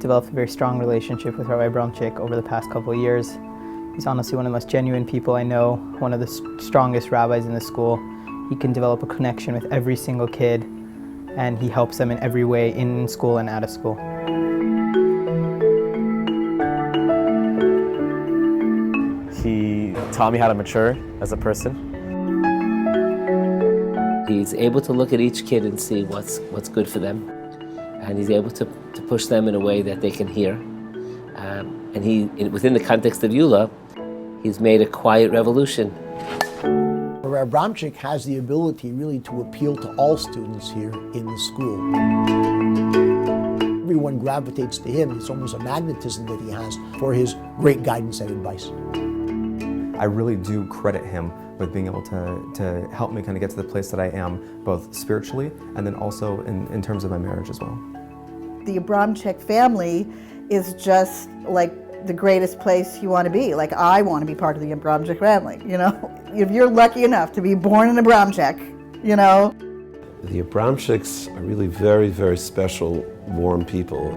developed a very strong relationship with Rabbi Abramczik over the past couple of years. He's honestly one of the most genuine people I know, one of the strongest rabbis in the school. He can develop a connection with every single kid, and he helps them in every way in school and out of school. He taught me how to mature as a person. He's able to look at each kid and see what's good for them, and he's able to push them in a way that they can hear. And within the context of Eula, he's made a quiet revolution. Abramczik has the ability really to appeal to all students here in the school. Everyone gravitates to him. It's almost a magnetism that he has for his great guidance and advice. I really do credit him with being able to help me kind of get to the place that I am, both spiritually and then also in terms of my marriage as well. The Abramczik family is just like the greatest place you want to be. Like, I want to be part of the Abramczik family, you know? If you're lucky enough to be born in Abramczik, you know? The Abramcziks are really very, very special, warm people.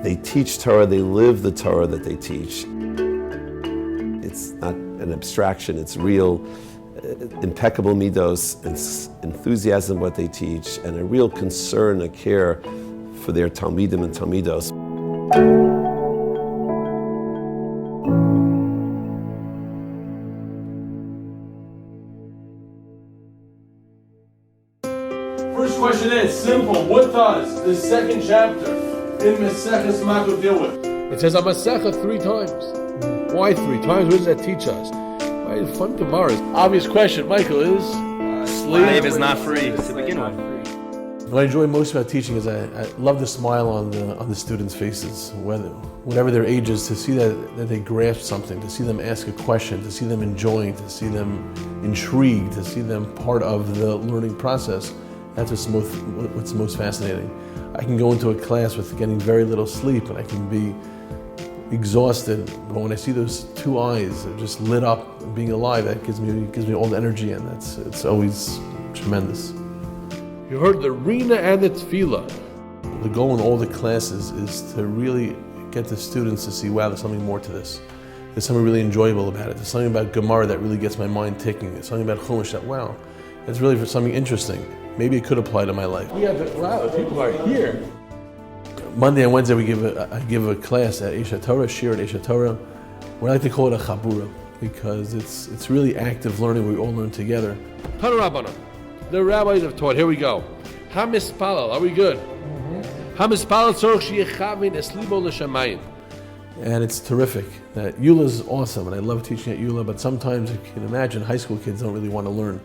They teach Torah, they live the Torah that they teach. It's not an abstraction, it's real, impeccable midos, enthusiasm what they teach, and a real concern, a care for their Talmidim and Talmidos. First question is simple. What does the second chapter in Maseches Makot deal with? It says on Masechah 3 times. Why 3 times? What does that teach us? Right, fun Gemara. Obvious question, Michael, is Slave is not free to begin with. What I enjoy most about teaching is I love the smile on the students' faces, whatever their age is, to see that they grasp something, to see them ask a question, to see them enjoying, to see them intrigued, to see them part of the learning process. That's what's most fascinating. I can go into a class with getting very little sleep and I can be exhausted, but when I see those 2 eyes just lit up and being alive, that gives me all the energy, and it's always tremendous. You heard the Rina and the Tefillah. The goal in all the classes is to really get the students to see, wow, there's something more to this. There's something really enjoyable about it. There's something about Gemara that really gets my mind ticking. There's something about Chumash that, wow, it's really for something interesting. Maybe it could apply to my life. Wow, people are here. Monday and Wednesday I give a class at Esha Torah, Shir at Esha Torah. We like to call it a Chabura because it's really active learning. We all learn together. Tana Rabbana. The rabbis have taught. Here we go. Hamispalal. Are we good? Hamispalal tzorich sheyechavin eslibo l'shamayim. And it's terrific. That Eula is awesome, and I love teaching at Eula. But sometimes you can imagine high school kids don't really want to learn.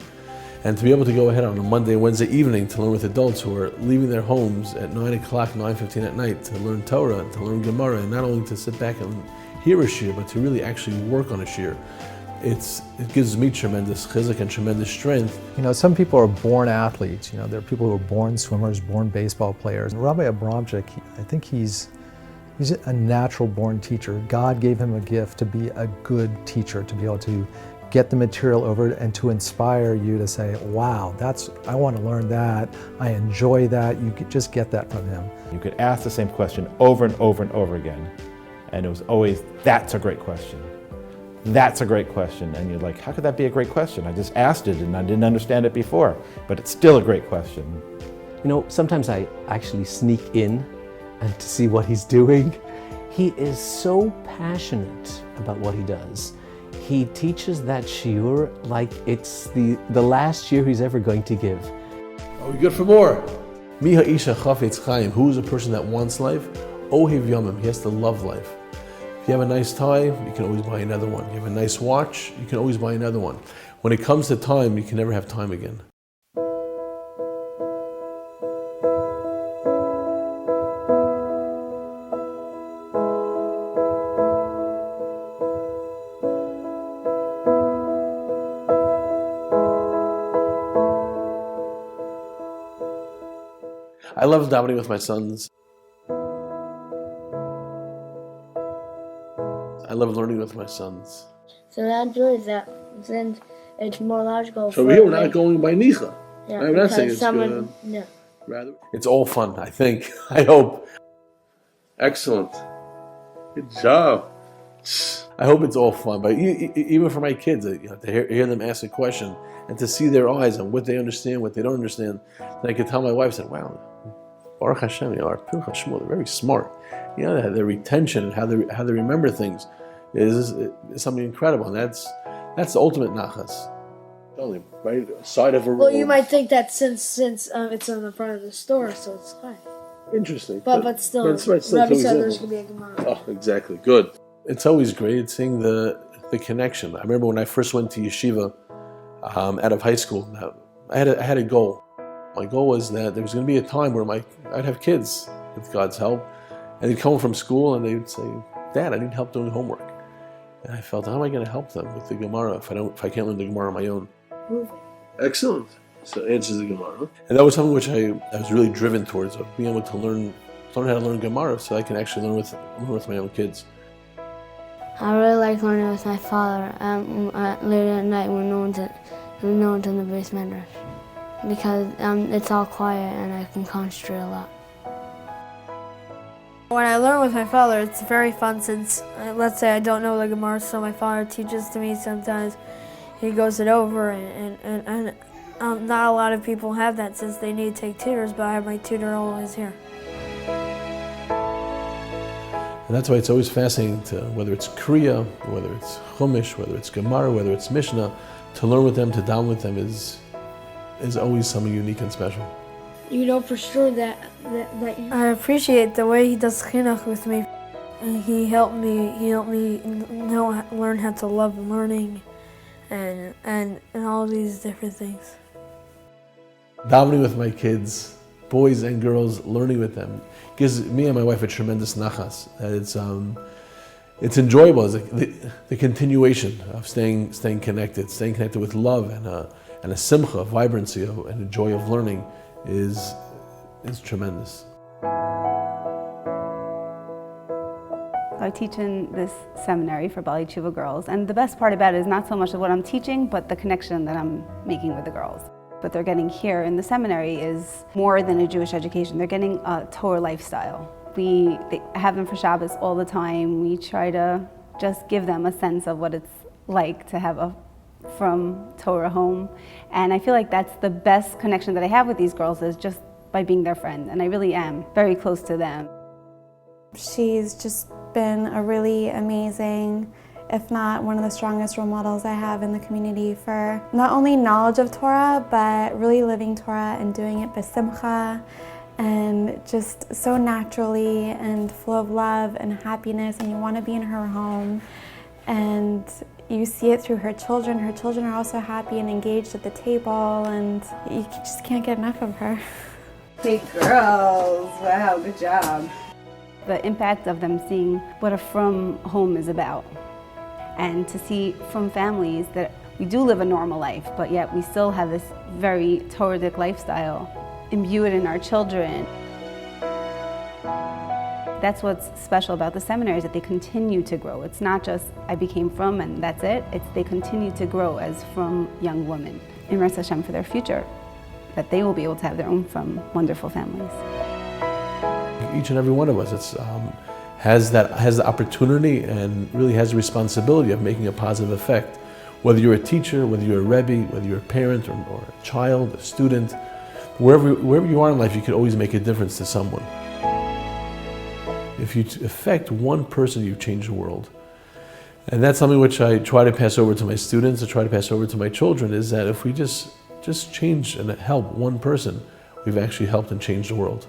And to be able to go ahead on a Monday, Wednesday evening to learn with adults who are leaving their homes at 9 o'clock, 9:15 at night to learn Torah, and to learn Gemara, and not only to sit back and hear a shir, but to really actually work on a shir. It gives me tremendous chizuk and tremendous strength. You know, some people are born athletes. You know, there are people who are born swimmers, born baseball players. And Rabbi Abramczik, I think he's a natural born teacher. God gave him a gift to be a good teacher, to be able to get the material over and to inspire you to say, wow, I want to learn that, I enjoy that. You could just get that from him. You could ask the same question over and over and over again, and it was always, that's a great question. That's a great question. And you're like, how could that be a great question? I just asked it and I didn't understand it before, but it's still a great question. You know, sometimes I actually sneak in and to see what he's doing. He is so passionate about what he does. He teaches that shiur like it's the last year he's ever going to give. Are we good for more? Miha Isha Chafetz Chaim. Who is a person that wants life? Ohev Yomim. He has to love life. If you have a nice tie, you can always buy another one. You have a nice watch, you can always buy another one. When it comes to time, you can never have time again. I love davening with my sons. I love learning with my sons. So that is that since it's more logical. So here we're not going by nicha. Yeah, I'm not saying it's someone, good. No, Rather. It's all fun, I think. I hope. Excellent. Good job. I hope it's all fun, but even for my kids, to hear them ask a question and to see their eyes and what they understand, what they don't understand, and I could tell my wife, said, "Wow, Baruch Hashem, our Pilcha Shmuel, they're very smart. Their retention and how they remember things is something incredible, and that's the ultimate nachas." Totally, right side of a road. Well, you might think that since it's on the front of the store, so it's high. Interesting, but still, Rabbi said there's going to be a Gemara. Oh, exactly. Good. It's always great seeing the connection. I remember when I first went to yeshiva out of high school, I had a goal. My goal was that there was going to be a time where I'd have kids, with God's help, and they'd come from school and they'd say, "Dad, I need help doing homework." And I felt, how am I going to help them with the Gemara if I can't learn the Gemara on my own? Excellent. So answers the Gemara. And that was something which I was really driven towards, of being able to learn how to learn Gemara so I can actually learn with my own kids. I really like learning with my father later at night when no one's in the basement, because it's all quiet and I can concentrate a lot. When I learn with my father, it's very fun since, let's say I don't know the Gemara, so my father teaches to me sometimes. He goes it over, and not a lot of people have that since they need to take tutors, but I have my tutor always here. And that's why it's always fascinating to, whether it's Kriya, whether it's Chumash, whether it's Gemara, whether it's Mishnah, to learn with them, to daven with them is always something unique and special. You know for sure that I appreciate the way he does chinuch with me. And he helped me learn how to love learning and all these different things. Davening with my kids, boys and girls, learning with them, gives me and my wife a tremendous nachas. It's enjoyable. It's the continuation of staying connected with love and a simcha, a vibrancy, and a joy of learning is tremendous. I teach in this seminary for Bali Tshuva girls, and the best part about it is not so much of what I'm teaching, but the connection that I'm making with the girls. What they're getting here in the seminary is more than a Jewish education. They're getting a Torah lifestyle. They have them for Shabbos all the time. We try to just give them a sense of what it's like to have a from Torah home. And I feel like that's the best connection that I have with these girls, is just by being their friend. And I really am very close to them. She's just been a really amazing, if not one of the strongest role models I have in the community for not only knowledge of Torah, but really living Torah and doing it b'simcha, and just so naturally and full of love and happiness, and you want to be in her home. And you see it through her children. Her children are also happy and engaged at the table, and you just can't get enough of her. Hey girls, wow, good job. The impact of them seeing what a from home is about, and to see from families that we do live a normal life, but yet we still have this very Torah-dic lifestyle, imbue it in our children. That's what's special about the seminary, is that they continue to grow. It's not just I became from and that's it. It's they continue to grow as from young women in Ras Hashem for their future, that they will be able to have their own from wonderful families. Each and every one of us has the opportunity and really has the responsibility of making a positive effect. Whether you're a teacher, whether you're a rebbe, whether you're a parent or a child, a student, wherever you are in life, you can always make a difference to someone. If you affect one person, you change the world. And that's something which I try to pass over to my students, I try to pass over to my children, is that if we just change and help one person, we've actually helped and changed the world.